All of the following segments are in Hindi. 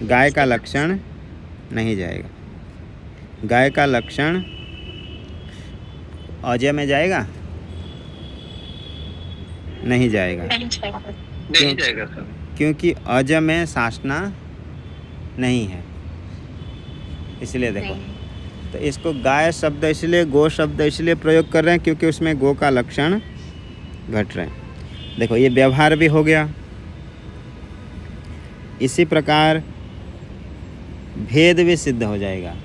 गाय का लक्षण नहीं जाएगा। गाय का लक्षण अज में जाएगा? नहीं जाएगा। नहीं जाएगा सर, क्योंकि अज में शासना नहीं है, इसलिए देखो। तो इसको गाय शब्द इसलिए, गो शब्द इसलिए प्रयोग कर रहे हैं क्योंकि उसमें गो का लक्षण घट रहे हैं। देखो ये व्यवहार भी हो गया। इसी प्रकार भेद भी सिद्ध हो जाएगा।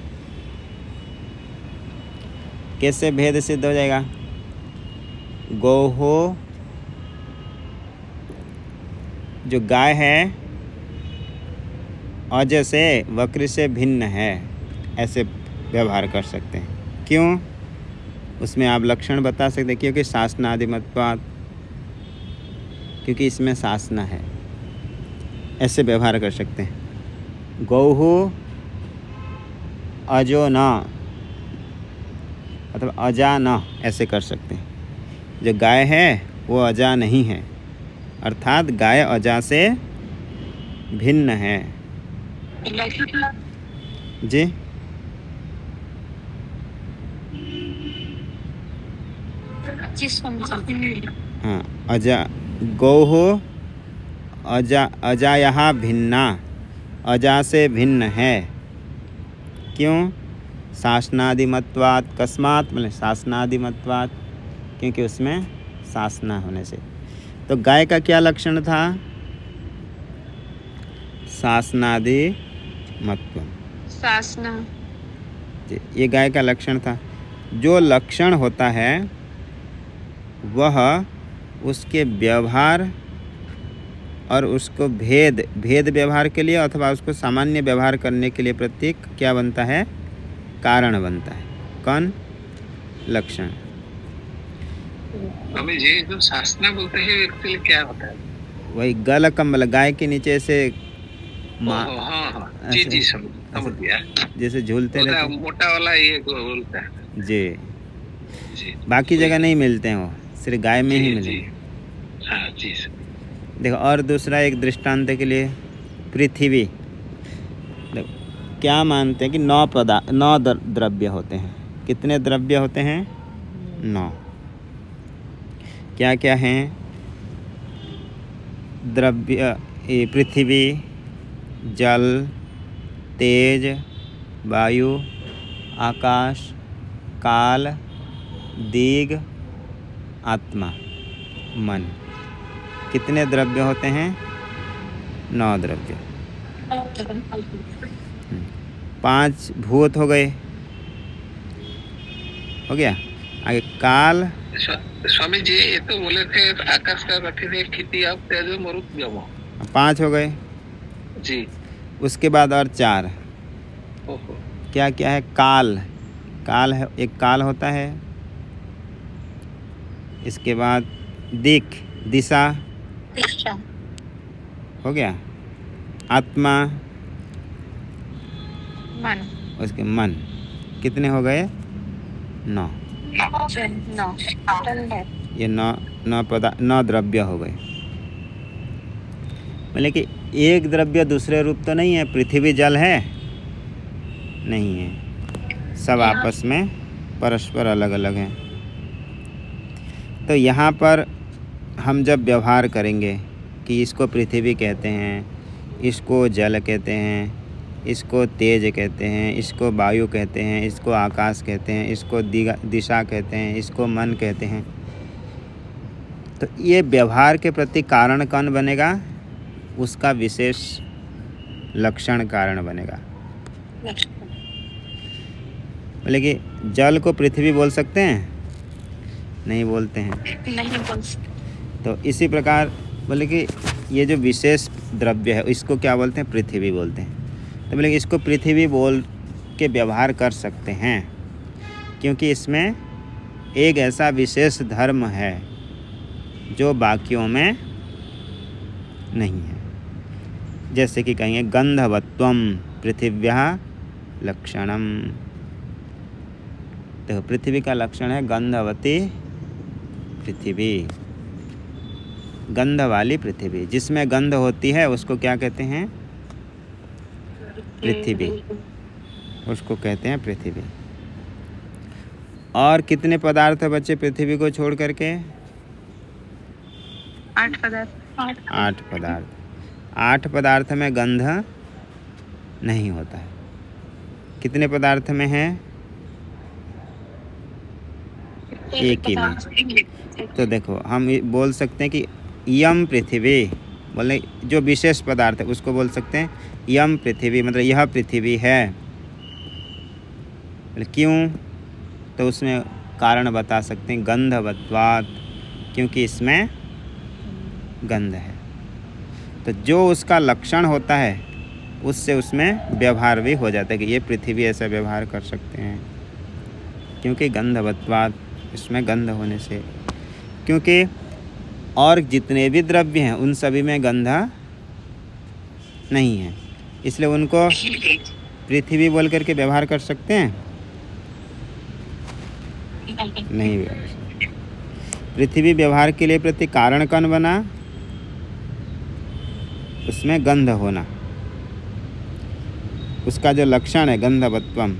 कैसे भेद सिद्ध हो जाएगा? गौहो, जो गाय है अज से वक्र से भिन्न है, ऐसे व्यवहार कर सकते हैं। क्यों? उसमें आप लक्षण बता सकते हैं। क्योंकि शासनादिमत्वात्, क्योंकि इसमें शासना है, ऐसे व्यवहार कर सकते हैं। गौहु अजो न अथवा अजा न, ऐसे कर सकते हैं। जो गाय है वो अजा नहीं है, अर्थात गाय अजा से भिन्न है। जी हाँ, अजा गौहो अजायः भिन्ना, अजा से भिन्न है। क्यों? शासनादिमत्वात्। कस्मात् मतलब शासनादिमत्वात्, क्योंकि उसमें शासना होने से। तो गाय का क्या लक्षण था? शासनादिमत्व, शासना। ये गाय का लक्षण था। जो लक्षण होता है वह उसके व्यवहार और उसको भेद व्यवहार के लिए अथवा उसको सामान्य व्यवहार करने के लिए प्रतीक क्या बनता है? कारण बनता है। कौन? लक्षण। हमें ये जो शासना बोलते हैं एक्चुअली क्या होता है? वही गल कम्बल, गाय के नीचे से हाँ, जी समझ गया। जैसे झूलते रहते हैं, मोटा वाला ये बोलता है जी। बाकी जगह नहीं मिलते हैं, वो सिर्फ गाय में ही मिलेंगे। हाँ जी। देखो, और दूसरा एक दृष्टांत के लिए, पृथ्वी। देखो, क्या मानते हैं कि 9 द्रव्य होते हैं। कितने द्रव्य होते हैं? 9। क्या क्या हैं द्रव्य? पृथ्वी, जल, तेज, वायु, आकाश, काल, दिग, आत्मा, मन। कितने द्रव्य होते हैं? 9 द्रव्य। 5 भूत हो गए, हो गया। आगे काल। स्वामी जी ये तो बोले थे आकाश का गठन है, खेती आप तेज मरुत गमो, 5 हो गए जी। उसके बाद और 4। क्या क्या है? काल है, एक काल होता है। इसके बाद दिशा हो गया। आत्मा, मन। उसके मन। कितने हो गए? 9। ये 9 द्रव्य हो गए। मतलब कि एक द्रव्य दूसरे रूप तो नहीं है। पृथ्वी जल है? नहीं है, सब आपस में परस्पर अलग अलग हैं। तो यहाँ पर हम जब व्यवहार करेंगे कि इसको पृथ्वी कहते हैं, इसको जल कहते हैं, इसको तेज कहते हैं, इसको वायु कहते हैं, इसको आकाश कहते हैं, इसको दिशा कहते हैं, इसको मन कहते हैं, तो ये व्यवहार के प्रति कारण कौन बनेगा? उसका विशेष लक्षण कारण बनेगा। बोले कि जल को पृथ्वी बोल सकते हैं? नहीं बोलते हैं। नहीं बोल सकते। तो इसी प्रकार बोले कि ये जो विशेष द्रव्य है इसको क्या बोलते हैं? पृथ्वी बोलते हैं। तो बोले कि इसको पृथ्वी बोल के व्यवहार कर सकते हैं क्योंकि इसमें एक ऐसा विशेष धर्म है जो बाकियों में नहीं है। जैसे कि कहेंगे गंधवत्वम पृथिव्याः लक्षणम। देखो, पृथ्वी का लक्षण है गंधवती पृथ्वी, गंध वाली पृथ्वी। जिसमें गंध होती है उसको क्या कहते हैं? पृथ्वी, उसको कहते हैं पृथ्वी। और कितने पदार्थ बचे पृथ्वी को छोड़ करके? 8 पदार्थ। 8 पदार्थ। 8 पदार्थ में गंध नहीं होता है। कितने पदार्थ में है? एक ही में। तो देखो हम बोल सकते हैं कि यम पृथ्वी, बोले जो विशेष पदार्थ है उसको बोल सकते हैं यम पृथ्वी, मतलब यह पृथ्वी है। क्यों? तो उसमें कारण बता सकते हैं गंधवत्वात्, क्योंकि इसमें गंध है। तो जो उसका लक्षण होता है उससे उसमें व्यवहार भी हो जाता है कि ये पृथ्वी ऐसा व्यवहार कर सकते हैं, क्योंकि गंधवत्वात्, इसमें गंध होने से। क्योंकि और जितने भी द्रव्य हैं उन सभी में गंध नहीं है, इसलिए उनको पृथ्वी बोल करके व्यवहार कर सकते हैं? नहीं व्यवहार सकते। पृथ्वी व्यवहार के लिए प्रति कारण कौन बना? उसमें गंध होना, उसका जो लक्षण है गंधवत्वम,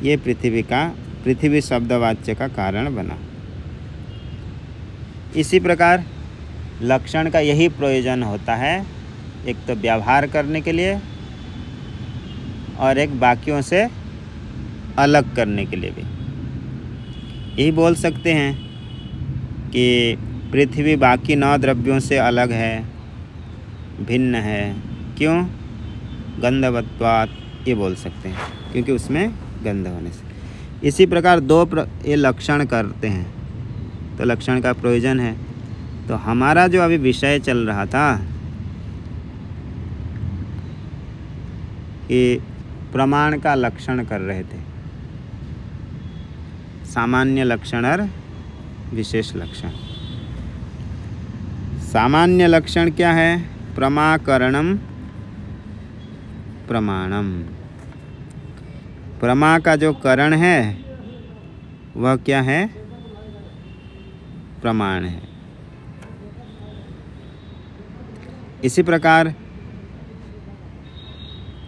ये पृथ्वी शब्दवाच्य का कारण बना। इसी प्रकार लक्षण का यही प्रयोजन होता है, एक तो व्यवहार करने के लिए और एक बाकियों से अलग करने के लिए भी। यही बोल सकते हैं कि पृथ्वी बाकी 9 द्रव्यों से अलग है, भिन्न है। क्यों? गंधवत्वात्, ये बोल सकते हैं क्योंकि उसमें गंध होने से। इसी प्रकार ये लक्षण करते हैं, तो लक्षण का प्रयोजन है। तो हमारा जो अभी विषय चल रहा था कि प्रमाण का लक्षण कर रहे थे, सामान्य लक्षण और विशेष लक्षण। सामान्य लक्षण क्या है? प्रमाकरणम प्रमाणम। प्रमा का जो करण है वह क्या है? प्रमाण है। इसी प्रकार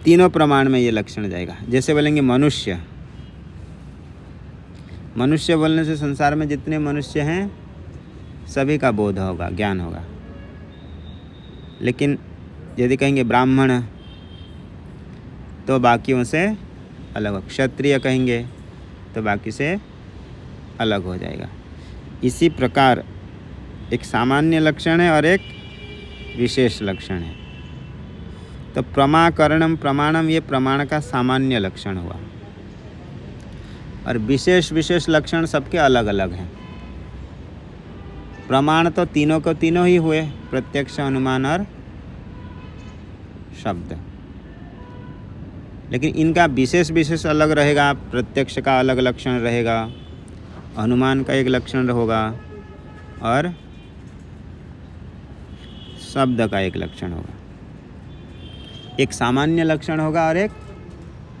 तीनों प्रमाण में ये लक्षण जाएगा। जैसे बोलेंगे मनुष्य, मनुष्य बोलने से संसार में जितने मनुष्य हैं सभी का बोध होगा, ज्ञान होगा। लेकिन यदि कहेंगे ब्राह्मण तो बाकियों से अलग हो, क्षत्रिय कहेंगे तो बाकी से अलग हो जाएगा। इसी प्रकार एक सामान्य लक्षण है और एक विशेष लक्षण है। तो प्रमाकरणम प्रमाणम, ये प्रमाण का सामान्य लक्षण हुआ, और विशेष लक्षण सबके अलग अलग हैं। प्रमाण तो तीनों को तीनों ही हुए, प्रत्यक्ष, अनुमान और शब्द। लेकिन इनका विशेष अलग रहेगा। प्रत्यक्ष का अलग लक्षण रहेगा, अनुमान का एक लक्षण होगा और शब्द का एक लक्षण होगा। एक सामान्य लक्षण होगा और एक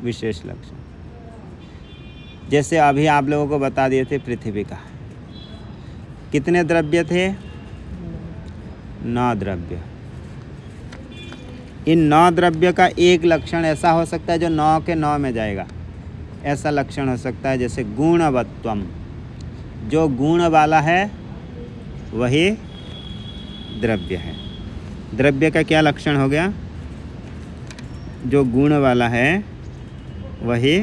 विशेष लक्षण। जैसे अभी आप लोगों को बता दिए थे पृथ्वी का कितने द्रव्य थे? 9 द्रव्य। इन 9 द्रव्य का एक लक्षण ऐसा हो सकता है जो 9 के 9 में जाएगा। ऐसा लक्षण हो सकता है जैसे गुणवत्वम, जो गुण वाला है वही द्रव्य है। द्रव्य का क्या लक्षण हो गया? जो गुण वाला है वही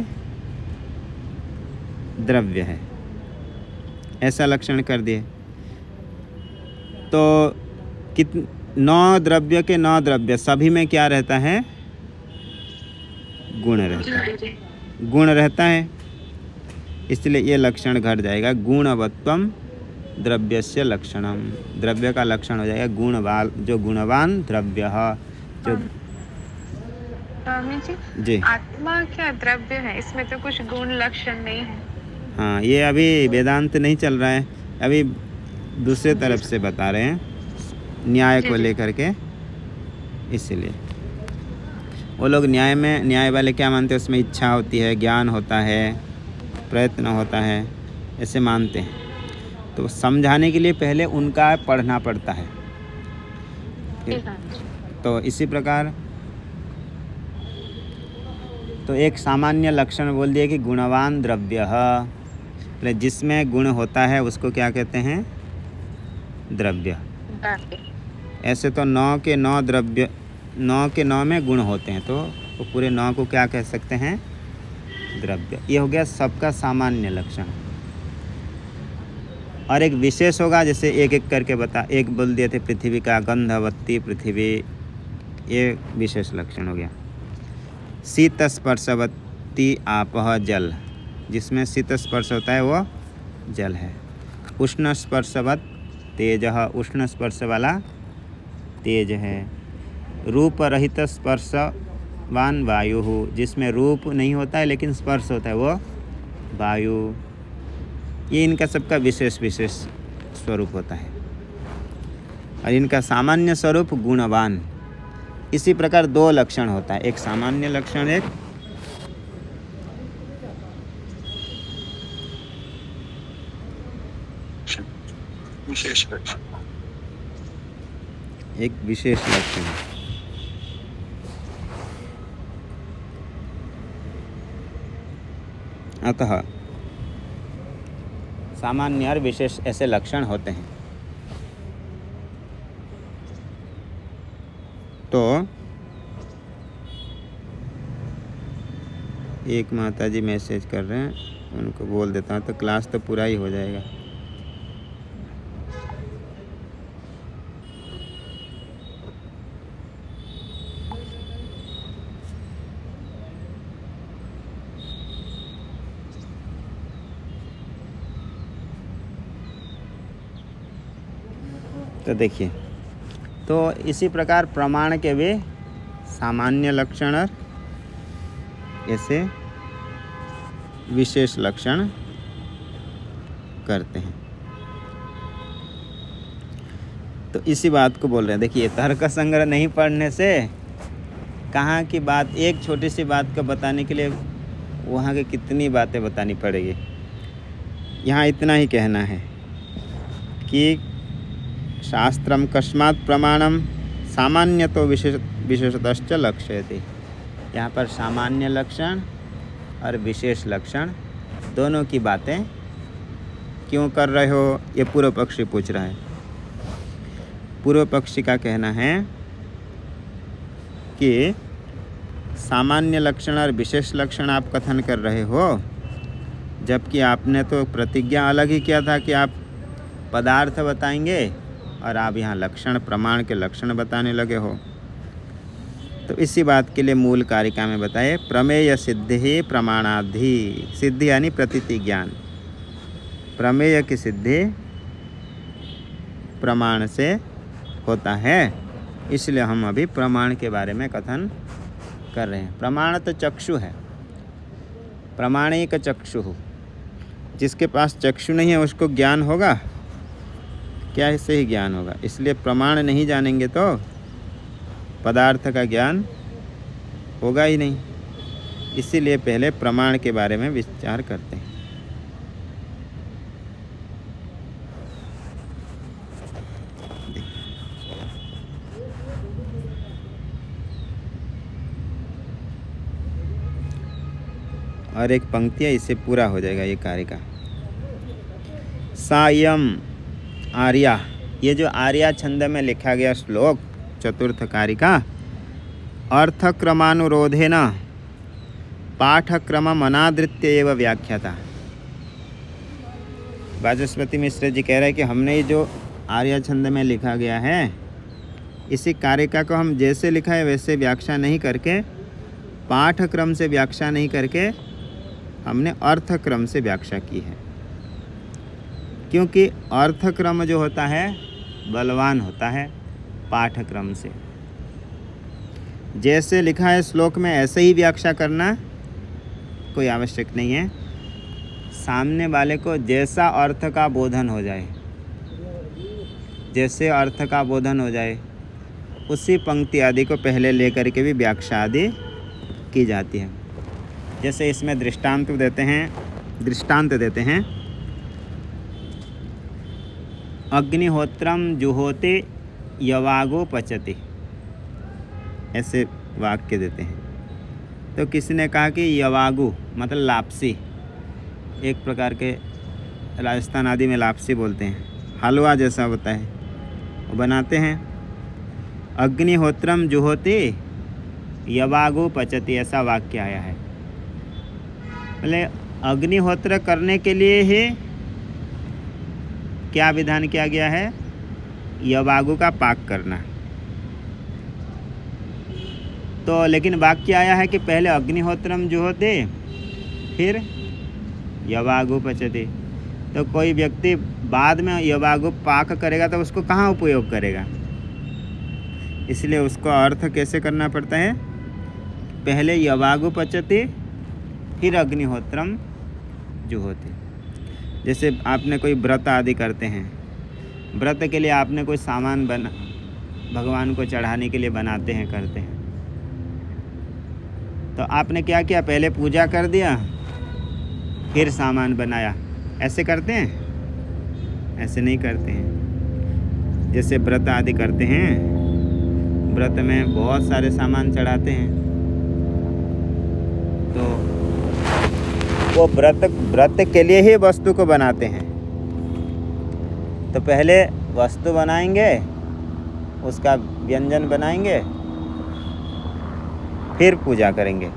द्रव्य है, ऐसा लक्षण कर दिए। तो 9 द्रव्य के 9 द्रव्य सभी में क्या रहता है? गुण रहता है, गुण रहता है। इसलिए ये लक्षण घट जाएगा। गुणवत्वम द्रव्यस्य लक्षणम, द्रव्य का लक्षण हो जाएगा गुणवान, जो गुणवान द्रव्य है। जो स्वामी जी, आत्मा क्या द्रव्य है? इसमें तो कुछ गुण लक्षण नहीं है। हाँ, ये अभी वेदांत नहीं चल रहा है, अभी दूसरे तरफ से बता रहे हैं, न्याय को लेकर के। इसलिए वो लोग न्याय वाले क्या मानते हैं? उसमें इच्छा होती है, ज्ञान होता है, प्रयत्न होता है, ऐसे मानते हैं। तो समझाने के लिए पहले उनका पढ़ना पड़ता है। तो इसी प्रकार तो एक सामान्य लक्षण बोल दिया कि गुणवान द्रव्य, जिसमें गुण होता है उसको क्या कहते हैं? द्रव्य। द्रव्य। ऐसे तो 9 के 9 द्रव्य, 9 के 9 में गुण होते हैं, तो वो पूरे 9 को क्या कह सकते हैं? द्रव्य। ये हो गया सबका सामान्य लक्षण। और एक विशेष होगा, जैसे एक एक करके एक बोल दिए थे पृथ्वी का, गंधवती पृथ्वी, ये विशेष लक्षण हो गया। शीत स्पर्शवती आपह जल, जिसमें शीत स्पर्श होता है वो जल है। उष्ण स्पर्शवत तेजः, उष्ण स्पर्श वाला तेज है। रूप रहित स्पर्शवान वायु, जिसमें रूप नहीं होता है लेकिन स्पर्श होता है वो वायु। ये इनका सबका विशेष विशेष स्वरूप होता है, और इनका सामान्य स्वरूप गुणवान। इसी प्रकार 2 लक्षण होता है, एक सामान्य लक्षण, एक विशेष लक्षण। विशेष लक्षण। अतः सामान्य और विशेष ऐसे लक्षण होते हैं। तो एक माता जी मैसेज कर रहे हैं, उनको बोल देता हूँ तो क्लास तो पूरा ही हो जाएगा। तो देखिए, तो इसी प्रकार प्रमाण के भी सामान्य लक्षण और ऐसे विशेष लक्षण करते हैं। तो इसी बात को बोल रहे हैं। देखिए, तर्क संग्रह नहीं पढ़ने से कहाँ की बात, एक छोटी सी बात को बताने के लिए वहाँ की कितनी बातें बतानी पड़ेगी। यहाँ इतना ही कहना है कि शास्त्रम कस्मात् प्रमाणम सामान्यतो विशेषतश्च लक्ष्यते। यहाँ पर सामान्य लक्षण और विशेष लक्षण दोनों की बातें क्यों कर रहे हो, ये पूर्व पक्षी पूछ रहा है। पूर्व पक्षी का कहना है कि सामान्य लक्षण और विशेष लक्षण आप कथन कर रहे हो, जबकि आपने तो प्रतिज्ञा अलग ही किया था कि आप पदार्थ बताएंगे, और आप यहाँ लक्षण, प्रमाण के लक्षण बताने लगे हो। तो इसी बात के लिए मूल कारिका में बताए, प्रमेय सिद्धि प्रमाणाधि। सिद्धि यानी प्रतीति ज्ञान। प्रमेय की सिद्धि प्रमाण से होता है, इसलिए हम अभी प्रमाण के बारे में कथन कर रहे हैं। प्रमाण तो चक्षु है, प्रमाणिक चक्षु। जिसके पास चक्षु नहीं है उसको ज्ञान होगा क्या? इससे ही ज्ञान होगा। इसलिए प्रमाण नहीं जानेंगे तो पदार्थ का ज्ञान होगा ही नहीं। इसीलिए पहले प्रमाण के बारे में विचार करते हैं। और एक पंक्ति है, इससे पूरा हो जाएगा ये कार्य का। सायम आर्या, ये जो आर्या छंद में लिखा गया श्लोक चतुर्थ कारिका, अर्थक्रमानुरोधेन पाठक्रम अनादृत्य एव व्याख्याता। वाचस्पति मिश्र जी कह रहे हैं कि हमने ये जो आर्या छंद में लिखा गया है, इसी कारिका को हम जैसे लिखा है वैसे व्याख्या नहीं करके, पाठक्रम से व्याख्या नहीं करके, हमने अर्थक्रम से व्याख्या की है। क्योंकि अर्थक्रम जो होता है बलवान होता है पाठक्रम से। जैसे लिखा है श्लोक में ऐसे ही व्याख्या करना कोई आवश्यक नहीं है। सामने वाले को जैसा अर्थ का बोधन हो जाए, जैसे अर्थ का बोधन हो जाए, उसी पंक्ति आदि को पहले लेकर के भी व्याख्या आदि की जाती है। जैसे इसमें दृष्टांत देते हैं, अग्निहोत्रम जुहोते यवागो पचते, ऐसे वाक्य देते हैं। तो किसी ने कहा कि यवागु मतलब लापसी, एक प्रकार के राजस्थान आदि में लापसी बोलते हैं, हलवा जैसा होता है, वो बनाते हैं। अग्निहोत्रम जुहोति यवागु पचति, ऐसा वाक्य आया है। मतलब अग्निहोत्र करने के लिए ही क्या विधान किया गया है, यवागु का पाक करना। तो लेकिन वाक्य आया है कि पहले अग्निहोत्रम जुहोति फिर यवागु पचति। तो कोई व्यक्ति बाद में यवागु पाक करेगा तो उसको कहाँ उपयोग करेगा, इसलिए उसको अर्थ कैसे करना पड़ता है, पहले यवागु पचति फिर अग्निहोत्रम जुहोति। जैसे आपने कोई व्रत आदि करते हैं, व्रत के लिए आपने कोई सामान बना भगवान को चढ़ाने के लिए बनाते हैं, करते हैं, तो आपने क्या किया, पहले पूजा कर दिया फिर सामान बनाया, ऐसे करते हैं? ऐसे नहीं करते हैं। जैसे व्रत आदि करते हैं, व्रत में बहुत सारे सामान चढ़ाते हैं, तो वो व्रत के लिए ही वस्तु को बनाते हैं। तो पहले वस्तु बनाएंगे, उसका व्यंजन बनाएंगे, फिर पूजा करेंगे।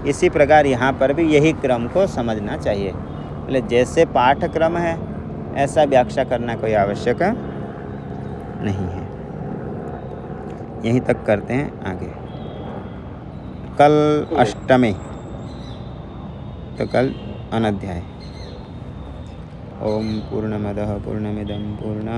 इसी प्रकार यहाँ पर भी यही क्रम को समझना चाहिए। मतलब जैसे पाठक्रम है ऐसा व्याख्या करना कोई आवश्यक नहीं है। यहीं तक करते हैं, आगे कल अष्टमी, तो कल अनध्याय। ओम पूर्णमदः पूर्णमिदं पूर्णात्